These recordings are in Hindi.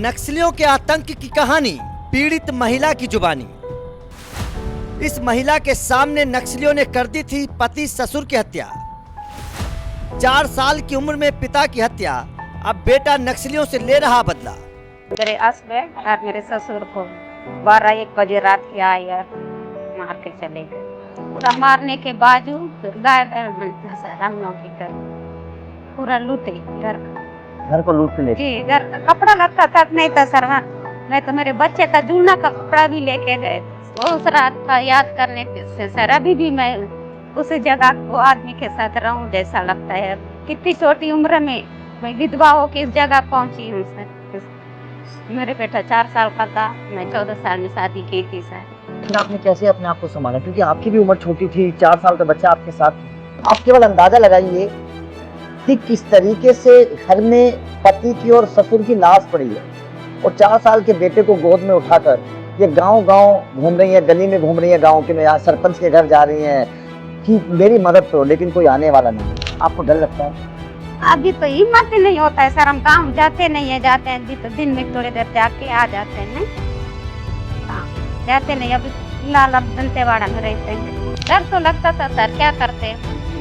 नक्सलियों के आतंक की कहानी, पीड़ित महिला की जुबानी। इस महिला के सामने नक्सलियों ने कर दी थी पति ससुर की हत्या। 4 साल की उम्र में पिता की हत्या, अब बेटा नक्सलियों से ले रहा बदला। मेरे हस्बैंड और मेरे ससुर को 12-1 बजे रात के आए और मार के चले गए। पूरा मारने के बावजूद गाय हम लोग की कर पूरा लूटे घर को लूट के ले जी। घर का कपड़ा लगता तक नहीं था सर, नहीं तो मेरे बच्चे का जूना का कपड़ा भी लेके गए। उस रात का याद करने से सर अभी भी मैं उस जगह को आदमी के साथ रहूं जैसा लगता है। कितनी छोटी उम्र में मैं विधवा होकर इस जगह पहुंची हूँ सर। मेरे बेटा 4 साल का था, मैं 14 साल में शादी की थी सर। फिर आपने कैसे अपने आप को संभाला, क्योंकि आपकी भी उम्र छोटी थी, 4 साल का बच्चा आपके साथ। आप केवल अंदाजा लगाइए कि किस तरीके से घर में पति की और ससुर की लाश पड़ी है और 4 साल के बेटे को गोद में उठाकर ये गांव घूम रही है, गली में घूम रही है, गांव के में यहाँ सरपंच के घर जा रही हैं कि मेरी मदद करो, लेकिन कोई आने वाला नहीं। आपको डर लगता है? अभी तो हिम्मत ही नहीं होता है सर, हम गाँव जाते नहीं है, जाते हैं जी तो दिन में थोड़ी देर जाके आ जाते हैं, जाते नहीं। अभी फिलहाल अब दंतेवाड़ा में रहते हैं। डर तो लगता था सर, क्या करते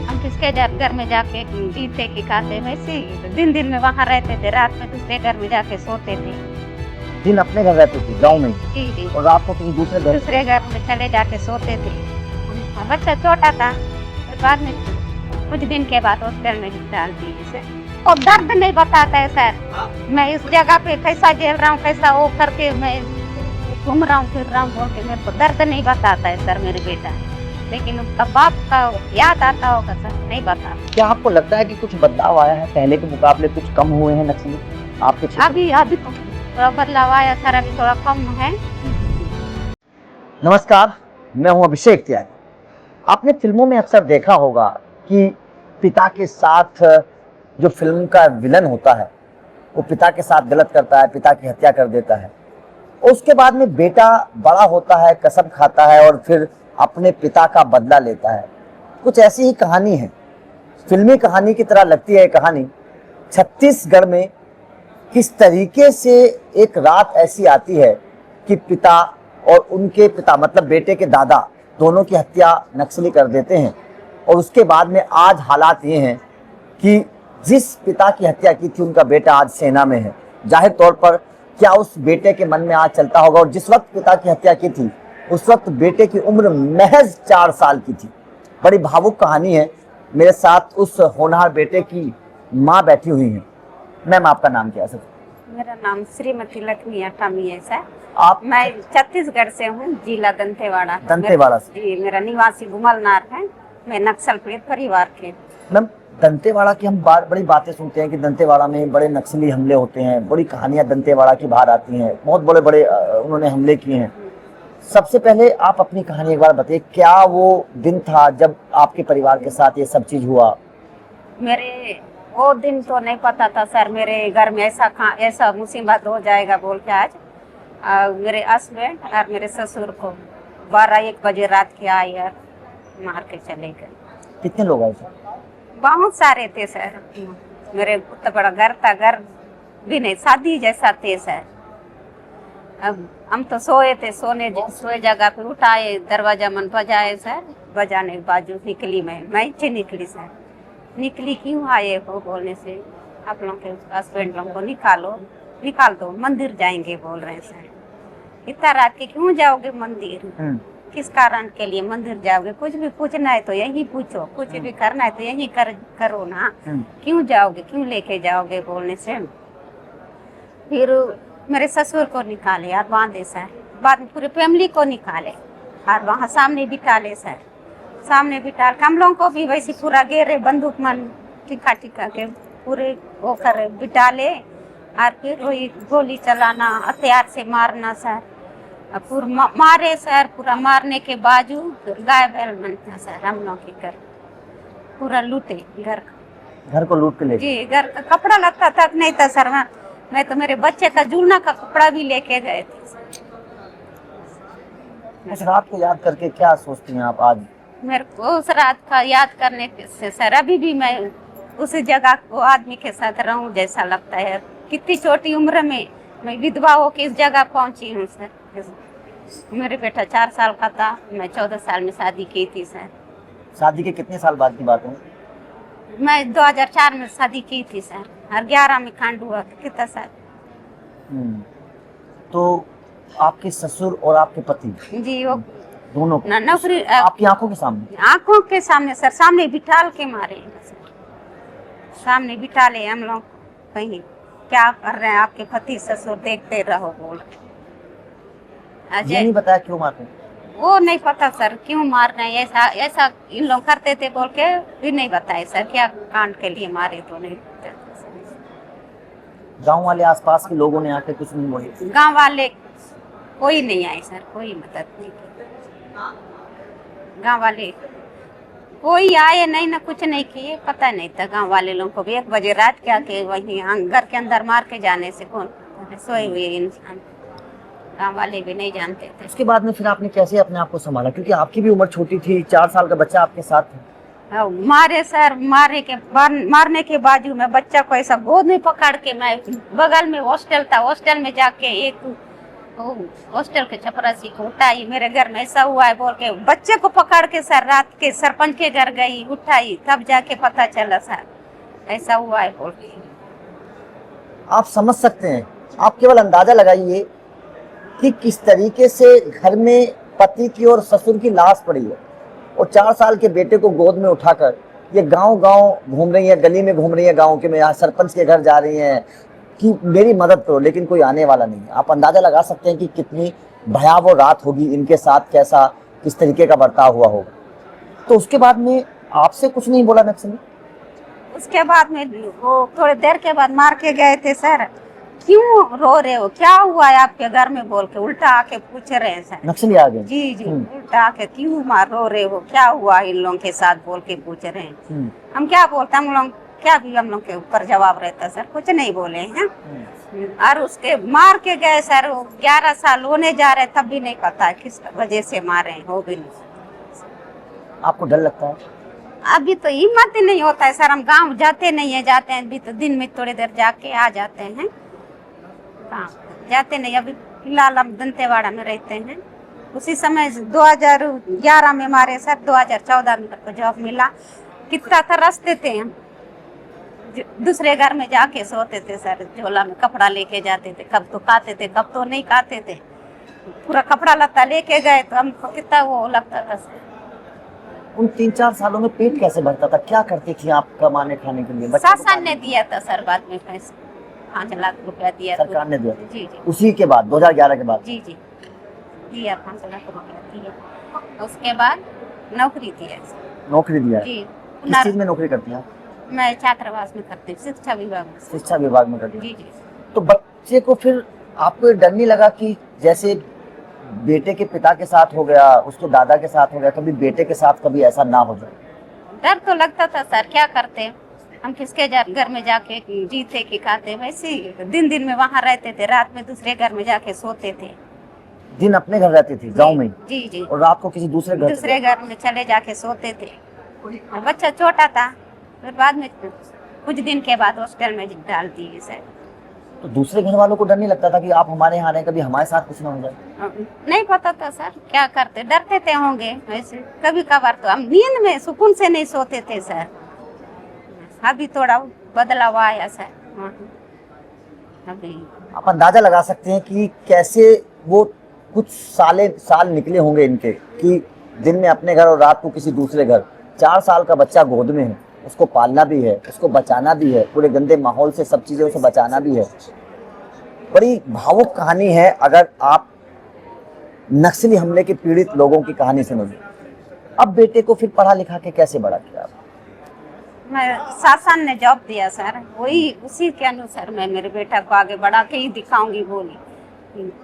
हम किसके घर में जाके जीते की खाते, वैसे ही दिन में वहाँ रहते थे, रात में दूसरे घर में जाके सोते थे। दिन अपने घर रहते थे गाँव में जी और रात को कहीं दूसरे घर में चले जाके सोते थे। बच्चा छोटा था, फिर बाद में कुछ दिन के बाद हॉस्पिटल में डाल दिए। और दर्द नहीं बताता है सर, मैं इस जगह पे कैसा झेल रहा हूँ, कैसा वो करके मैं घूम रहा हूँ फिर रहा हूँ बोल के मेरे को दर्द नहीं बताता है सर मेरे बेटा। लेकिन उसका बाप का याद आता होगा सर, नहीं बता। क्या आपको लगता है कि कुछ बदलाव आया है, पहले के मुकाबले कुछ कम हुए हैं नक्सली आपके क्षेत्र? अभी तो थोड़ा बदलाव आया सर, अभी थोड़ा कम है। नमस्कार, मैं हूं अभिषेक त्यागी। आपने फिल्मों में अक्सर देखा होगा कि पिता के साथ जो फिल्म का विलन होता है वो पिता के साथ गलत करता है, पिता की हत्या कर देता है। उसके बाद में बेटा बड़ा होता है, कसम खाता है और फिर अपने पिता का बदला लेता है। कुछ ऐसी ही कहानी है, फिल्मी कहानी की तरह लगती है कहानी। छत्तीसगढ़ में किस तरीके से एक रात ऐसी आती है कि पिता और उनके पिता मतलब बेटे के दादा दोनों की हत्या नक्सली कर देते हैं। और उसके बाद में आज हालात ये हैं कि जिस पिता की हत्या की थी उनका बेटा आज सेना में है। जाहिर तौर पर क्या उस बेटे के मन में आज चलता होगा। और जिस वक्त पिता की हत्या की थी उस वक्त बेटे की उम्र महज 4 साल की थी। बड़ी भावुक कहानी है। मेरे साथ उस होनहार बेटे की माँ बैठी हुई है। मैम, आपका नाम क्या है सर? मेरा नाम श्रीमती लक्ष्मी अठामी है सर। आप? मैं छत्तीसगढ़ से हूँ, जिला दंतेवाड़ा। दंतेवाड़ा से? जी, मेरा निवासी गुमलनार है। मैं नक्सल पीड़ित परिवार के। मैम, दंतेवाड़ा की हम बड़ी बातें सुनते हैं कि दंतेवाड़ा में बड़े नक्सली हमले होते हैं, बड़ी कहानियां दंतेवाड़ा की बाहर आती हैं, बहुत बड़े बड़े उन्होंने हमले किए हैं। सबसे पहले आप अपनी कहानी एक बार बताइए, क्या वो दिन था जब आपके परिवार के साथ ये सब चीज हुआ? मेरे वो दिन तो नहीं पता था सर, मेरे घर में ऐसा मुसीबत हो जाएगा बोल के। आज मेरे हस्बैंड और मेरे ससुर को 12-1 बजे रात के आए और मार के चले गए। कितने लोग आए सर? बहुत सारे थे सर, मेरे तो बड़ा घर था, घर भी नहीं शादी जैसा थे सर। अब हम तो सोए थे, सोए जगह पे उठाए, दरवाजा मन बजाए सर, बजाने के बाजू निकली मैं इच्छे निकली सर। निकली क्यों आए हो बोलने से आप लोग के हस्बैंड लोग को निकाल दो, मंदिर जाएंगे बोल रहे हैं सर। इतना रात के क्यों जाओगे मंदिर, किस कारण के लिए मंदिर जाओगे? कुछ भी पूछना है तो यही पूछो, कुछ भी करना है तो यही करो ना, क्यों जाओगे, क्यों लेके जाओगे बोलने से। फिर मेरे ससुर को निकाले और बांधे सर, बाद में पूरे फैमिली को निकाले और वहाँ सामने बिठा ले सर। सामने बिठा हम लोगों को भी वैसे पूरा घेरे, बंदूक मन टिका के पूरे वो कर बिठा ले और फिर वही गोली चलाना, हथियार से मारना सर। पूरा मारे सर, पूरा मारने के बावजूद गाय बैल बनता सर, हम लोग के घर पूरा लूटे। घर को लूट के ले जी। घर का कपड़ा लगता तक नहीं था सर, मैं तो मेरे बच्चे का जूना का कपड़ा भी लेके गए थे। उस रात को याद करके क्या सोचती हैं आप आज? मेरे को उस रात का याद करने से सर अभी भी मैं उस जगह को आदमी के साथ रहूं जैसा लगता है। कितनी छोटी उम्र में मैं विधवा होके इस जगह पहुंची हूँ सर। मेरे बेटा 4 साल का था, मैं 14 साल में शादी की थी सर। शादी के कितने साल बाद की बात है? मैं 2004 में शादी की थी सर, और 11 में कांड हुआ कितना सर। तो आपके ससुर और आपके पति जी वो दोनों नौकरी आपकी आंखों के सामने? आंखों के सामने सर, सामने बिठाल के मारे सर, सामने बिठा ले हम लोग। कहीं क्या कर रहे हैं आपके पति ससुर, देखते रहो बोल। ये नहीं बताया क्यों मारते? वो नहीं पता सर क्यों मार रहे हैं, ऐसा ऐसा इन लोग करते थे बोल के भी नहीं बताए सर, क्या कांड के लिए मारे तो नहीं। गांव वाले आसपास के लोगों ने आके कुछ नहीं बोले? गांव वाले कोई नहीं आए सर, कोई मदद नहीं की। गांव वाले कोई आए नहीं ना, कुछ नहीं किए, पता नहीं था गांव वाले लोगों को भी। 1 बजे रात के आके वहीं घर के अंदर मार के जाने से कौन सोए हुए इंसान, गांव वाले भी नहीं जानते थे। उसके बाद में फिर आपने कैसे अपने आप को संभाला, क्योंकि आपकी भी उम्र छोटी थी, 4 साल का बच्चा आपके साथ था? मारे सर, मारने के बाद मैं बच्चा को ऐसा गोद में पकड़ के, मैं बगल में हॉस्टल था, हॉस्टल में जाके एक हॉस्टल के चपरासी को उठाई, मेरे घर में ऐसा हुआ है बोल के बच्चे को पकड़ के सर रात के सरपंच के घर गई, उठाई, तब जाके पता चला सर ऐसा हुआ है बोल के। आप समझ सकते हैं, आप केवल अंदाजा लगाइए कि किस तरीके से घर में पति की और ससुर की लाश पड़ी है, और 4 साल के बेटे को गोद में उठाकर ये गांव-गांव घूम रही है, गली में घूम रही है गांव के में, यहाँ सरपंच के घर जा रही हैं कि मेरी मदद करो, लेकिन कोई आने वाला नहीं। आप अंदाजा लगा सकते हैं कि कितनी भयावह रात होगी इनके साथ, कैसा किस तरीके का बर्ताव हुआ होगा। तो उसके बाद में आपसे कुछ नहीं बोला नक्सली? उसके बाद में वो थोड़ी देर के बाद मार के गए थे सर, क्यों रो रहे हो, क्या हुआ है आपके घर में बोल के उल्टा आके पूछ रहे हैं सर। नक्सली आ गए? जी जी, उल्टा आके क्यों रो रहे हो, क्या हुआ इन लोगों के साथ बोल के पूछ रहे हैं। हम क्या बोलते, हम लोग क्या भी हम लोग के ऊपर जवाब रहता सर, कुछ नहीं बोले हैं। और उसके मार के गए सर, 11 साल होने जा रहे, तब भी नहीं पता किस वजह से मारे हो भी नहीं। आपको डर लगता है? अभी तो हिम्मत ही नहीं होता है सर, हम गांव जाते नहीं है, जाते हैं अभी तो दिन में थोड़ी देर जाके आ जाते हैं, जाते नहीं। अभी फिलहाल हम दंतेवाड़ा में रहते हैं। उसी समय 2011 में मारे सर, 2014 में तो जॉब मिला। कितना तरसते थे हम, दूसरे घर में जाके सोते थे सर, झोला में कपड़ा लेके जाते थे, कब तो खाते थे कब तो नहीं खाते थे, पूरा कपड़ा लत्ता लेके गए तो हमको कितना वो लगता था सर। उन 3-4 सालों में पेट कैसे भरता था, क्या करती थी आप कमाने खाने के लिए? शासन ने दिया था सर बाद में पैसे, 5 लाख रुपया दिया, सरकार ने दिया? जी जी। उसी के बाद 2011 के बाद? जी जी दिया, 5 लाख रुपया दिया। उसके बाद नौकरी दिया। नौकरी दिया? जी। किस चीज में नौकरी करती हैं? मैं छात्रावास में करती हूँ, शिक्षा विभाग में। शिक्षा विभाग में करती हैं? जी जी। तो बच्चे को फिर आपको डर नहीं लगा कि जैसे बेटे के पिता के साथ हो गया, उसके दादा के साथ हो गया, कभी बेटे के साथ कभी ऐसा ना हो जाए? डर तो लगता था सर, क्या करते हम, किसके घर में जाके जीते कि खाते, वैसे दिन दिन में वहाँ रहते थे, रात में दूसरे घर में जाके सोते थे। दिन अपने घर रहती थी गांव में? जी जी। और रात को किसी दूसरे घर में चले जाके सोते थे। बच्चा छोटा था, फिर बाद में कुछ दिन के बाद हॉस्टल में डाल दिए सर। तो दूसरे घर वालों को डर नहीं लगता था कि आप हमारे यहाँ रहे, कभी हमारे साथ कुछ ना हो जाए? नहीं पता था सर, क्या करते, डरते थे होंगे वैसे। कभी कभार तो हम नींद में सुकून से नहीं सोते थे सर। अभी थोड़ा बदलाव आया सर अभी। आप अंदाजा लगा सकते हैं कि कैसे वो कुछ साल निकले होंगे इनके, कि दिन में अपने घर और रात को किसी दूसरे घर। 4 साल का बच्चा गोद में है, उसको पालना भी है, उसको बचाना भी है, पूरे गंदे माहौल से सब चीज़ों से बचाना भी है। बड़ी भावुक कहानी है। अगर आप नक्सली हमले के पीड़ित लोगों की कहानी सुनोगे। अब बेटे को फिर पढ़ा लिखा के कैसे बड़ा किया? मैं शासन ने जॉब दिया सर, वही उसी के अनुसार मैं मेरे बेटा को आगे बढ़ा के ही दिखाऊंगी बोली।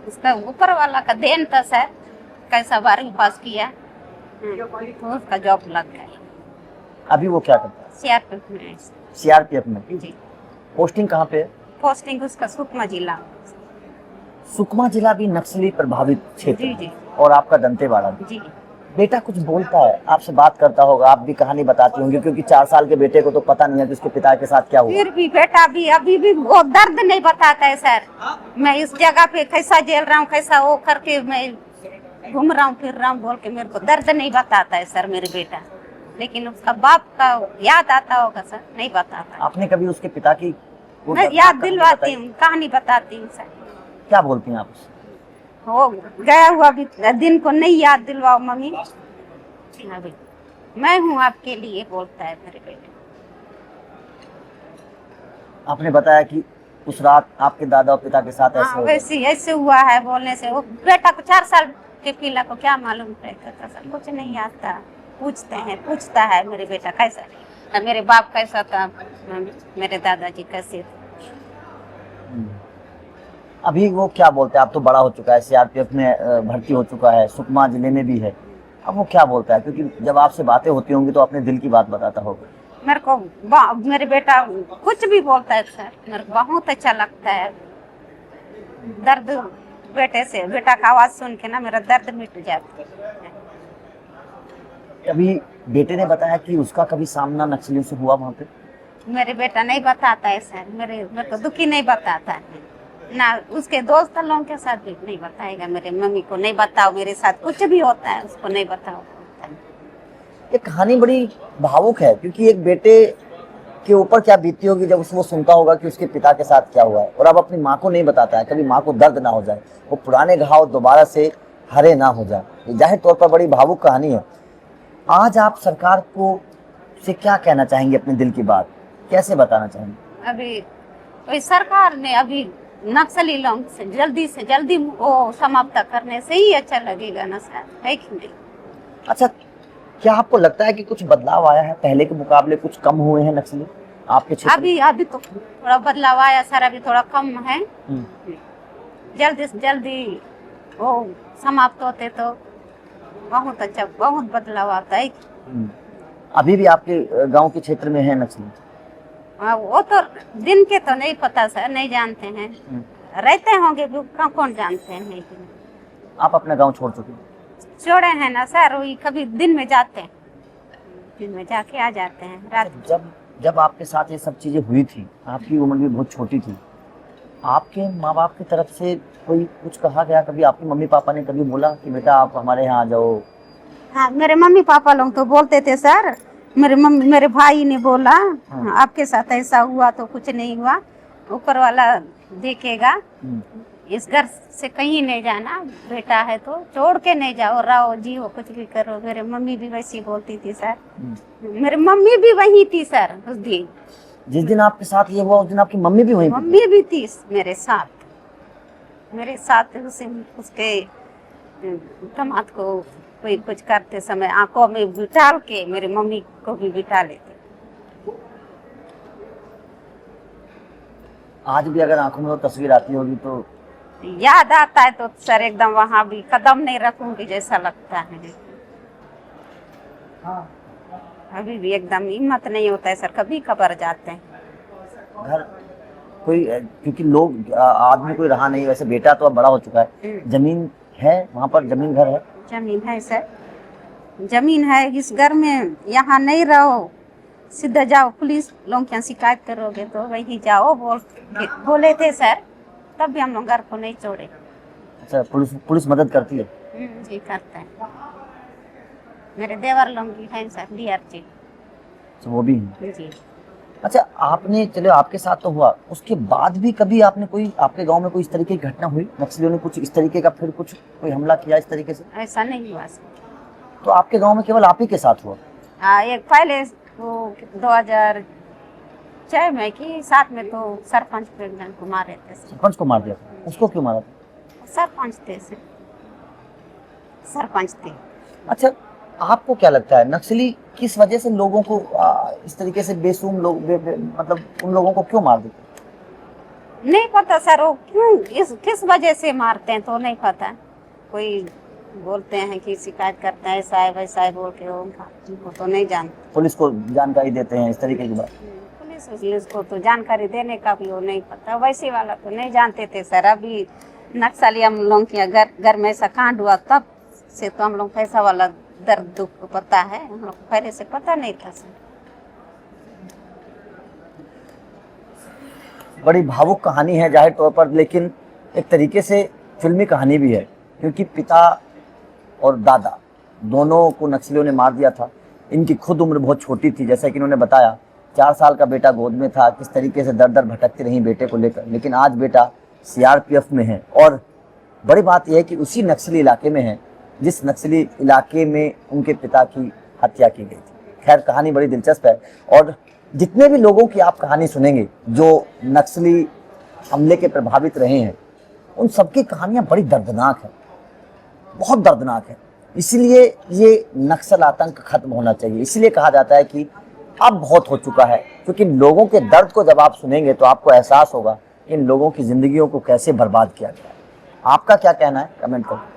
उसका ऊपर वाला का देन था सर, कैसा 12वीं पास किया तो उसका जॉब लग गया। अभी वो क्या करता है? सीआरपीएफ में। सीआरपीएफ में? जी। पोस्टिंग कहाँ पे है? पोस्टिंग उसका सुकमा जिला। सुकमा जिला भी नक्सली प्रभावित क्षेत्र? जी जी। और आपका दंतेवाड़ा भी? जी। बेटा कुछ बोलता है, आपसे बात करता होगा, आप भी कहानी बताती होंगी, क्योंकि 4 साल के बेटे को तो पता नहीं है कि उसके पिता के साथ क्या हुआ। फिर भी बेटा भी अभी भी वो दर्द नहीं बताता है सर। मैं इस जगह पे कैसा झेल रहा हूँ, कैसा वो करके मैं घूम रहा हूँ फिर रहा हूँ बोल के मेरे को दर्द नहीं बताता है सर मेरे बेटा। लेकिन उसका बाप का याद आता होगा सर, नहीं बताता। आपने कभी उसके पिता की वो मैं याद दिलवाती हूँ, कहानी बताती हूँ सर। क्या बोलती हैं आप उससे? हो गया हुआ भी दिन को नहीं याद दिलवाओ मम्मी, अभी मैं हूँ आपके लिए बोलता है मेरे बेटे। आपने बताया कि उस रात आपके दादा और पिता के साथ ऐसे हाँ हो गया। वैसे ऐसे हुआ है बोलने से। वो बेटा को 4 साल के पीला को क्या मालूम रहता था सर, कुछ नहीं आता। पूछता है मेरे बेटा कैसा है, मेरे बाप कैसा था, मेरे दादाजी कैसे थे। अभी वो क्या बोलता है? अब तो बड़ा हो चुका है, सीआरपीएफ में भर्ती हो चुका है, सुकमा जिले में भी है। अब वो क्या बोलता है? क्योंकि जब आपसे बातें होती होंगी तो अपने दिल की बात बताता होगा। मेरे को मेरे बेटा कुछ भी बोलता है सर, मेरे को बहुत अच्छा लगता है। दर्द बेटा का आवाज सुन के ना मेरा दर्द मिट जाता है। कभी बेटे ने बताया कि उसका कभी सामना नक्सलियों से हुआ वहाँ पे? मेरे बेटा नहीं बताता है सर, मेरे को दुखी नहीं बताता है ना, उसके दोस्त लोगों के साथ भी नहीं बताएगा। मेरे मम्मी को नहीं बताओ, मेरे साथ कुछ भी होता है उसको नहीं बताओ। ये कहानी बड़ी भावुक है, क्योंकि एक बेटे के ऊपर क्या बीती होगी जब वो सुनता होगा कि उसके पिता के साथ क्या हुआ है, और अब अपनी माँ को नहीं बताता है। कभी माँ को दर्द ना हो जाए, वो पुराने घाव दोबारा से हरे ना हो जाए। ये जाहिर तौर पर बड़ी भावुक कहानी है। आज आप सरकार को से क्या कहना चाहेंगे? अपने दिल की बात कैसे बताना चाहेंगे? अभी कोई सरकार ने अभी नक्सली लोग से जल्दी वो समाप्त करने से ही अच्छा लगेगा ना सर, है कि नहीं? अच्छा, क्या आपको लगता है कि कुछ बदलाव आया है? पहले के मुकाबले कुछ कम हुए हैं नक्सली आपके क्षेत्र में? अभी तो थोड़ा बदलाव आया सर, अभी थोड़ा कम है। जल्दी से जल्दी वो समाप्त होते तो बहुत अच्छा, बहुत बदलाव आता है। अभी भी आपके गांव के क्षेत्र में है नक्सली? वो तो दिन के तो नहीं पता सर, नहीं जानते हैं। रहते होंगे कौन जानते हैं। आप अपना गांव छोड़ चुके हैं? छोड़े हैं ना सर, वही कभी दिन में जाते हैं, दिन में जाके आ जाते हैं रात। जब आपके साथ ये सब चीजें हुई थी, आपकी उम्र भी बहुत छोटी थी, आपके माँ बाप की तरफ से कोई कुछ कहा गया? कभी आपके मम्मी पापा ने कभी बोला कि बेटा आप हमारे यहाँ आ जाओ? हाँ, मेरे मम्मी पापा लोग तो बोलते थे सर। मेरे भाई ने बोला आपके साथ ऐसा हुआ तो कुछ नहीं हुआ, ऊपर वाला देखेगा, इस घर से कहीं नहीं जाना, बेटा है तो छोड़ के नहीं जाओ, रहो जियो कुछ भी करो। मेरे मम्मी भी वैसी बोलती थी सर। मेरी मम्मी भी वही थी सर उस दिन। जिस दिन आपके साथ ये हुआ उस दिन आपकी मम्मी भी वहीं? मम्मी भी थी मेरे साथ उसके दामाद को कोई कुछ करते समय आंखों में बिठा के मेरी मम्मी को भी बिठा लेते। आज भी अगर आंखों में वो तस्वीर आती होगी तो याद आता है तो सर एकदम वहाँ भी कदम नहीं रखूंगी जैसा लगता है। अभी भी एकदम हिम्मत नहीं होता है सर, कभी खबर जाते हैं। घर कोई, क्योंकि लोग आदमी कोई रहा नहीं, वैसे बेटा तो अब बड़ा हो चुका है, जमीन है वहाँ पर? जमीन घर है? जमीन है सर, जमीन है। इस घर में यहाँ नहीं रहो, सीधा जाओ, पुलिस लोग क्या शिकायत करोगे तो वही जाओ बोले थे सर, तब भी हम लोग घर को नहीं छोड़े। अच्छा, पुलिस मदद करती है? जी करते हैं, मेरे देवर लोग भी हैं सर, DRG। तो वो भी है जी। अच्छा, आपने, चलो आपके साथ तो हुआ, उसके बाद भी कभी आपने कोई, आपके गांव में कोई इस तरीके की घटना हुई? नक्सलियों ने कुछ इस तरीके का फिर कुछ कोई हमला किया इस तरीके से? ऐसा नहीं हुआ सर। तो आपके गांव में केवल आप ही के साथ हुआ? एक पहले वो 2006 में की, साथ में तो सरपंच को मारे थे। सरपंच को मार दिया? उसको क्यों मारा था? सरपंच थे सर, सरपंच थे। अच्छा, आपको क्या लगता है नक्सली किस वजह से लोगों को इस तरीके से बेसूम लोग मतलब उन लोगों को क्यों मार देते? नहीं पता सर, वो क्यों किस वजह से मारते हैं तो नहीं पता। कोई बोलते हैं कि शिकायत करते हैं, ऐसा है वैसा है बोल के, वो तो नहीं जानते। पुलिस को जानकारी देते हैं इस तरीके की बात? पुलिस को तो जानकारी देने का भी वो नहीं पता, वैसे वाला तो नहीं जानते थे सर। अभी नक्सली हम लोग के घर में ऐसा कांड हुआ तब से तो हम लोग पैसा वाला दर्द दुख पता है, हम लोग को पहले से पता नहीं था सर। बड़ी भावुक कहानी है जाहिर तौर पर, लेकिन एक तरीके से फिल्मी कहानी भी है, क्योंकि पिता और दादा दोनों को नक्सलियों ने मार दिया था। इनकी खुद उम्र बहुत छोटी थी, जैसा कि इन्होंने बताया 4 साल का बेटा गोद में था, किस तरीके से दर दर भटकती रही बेटे को लेकर, लेकिन आज बेटा सीआरपीएफ में है। और बड़ी बात यह है कि उसी नक्सली इलाके में है जिस नक्सली इलाके में उनके पिता की हत्या की गई थी। खैर, कहानी बड़ी दिलचस्प है, और जितने भी लोगों की आप कहानी सुनेंगे जो नक्सली हमले के प्रभावित रहे हैं, उन सबकी कहानियां बड़ी दर्दनाक है, बहुत दर्दनाक है। इसलिए ये नक्सल आतंक खत्म होना चाहिए। इसलिए कहा जाता है कि अब बहुत हो चुका है, क्योंकि लोगों के दर्द को जब आप सुनेंगे तो आपको एहसास होगा इन लोगों की जिंदगियों को कैसे बर्बाद किया गया है। आपका क्या कहना है, कमेंट करो।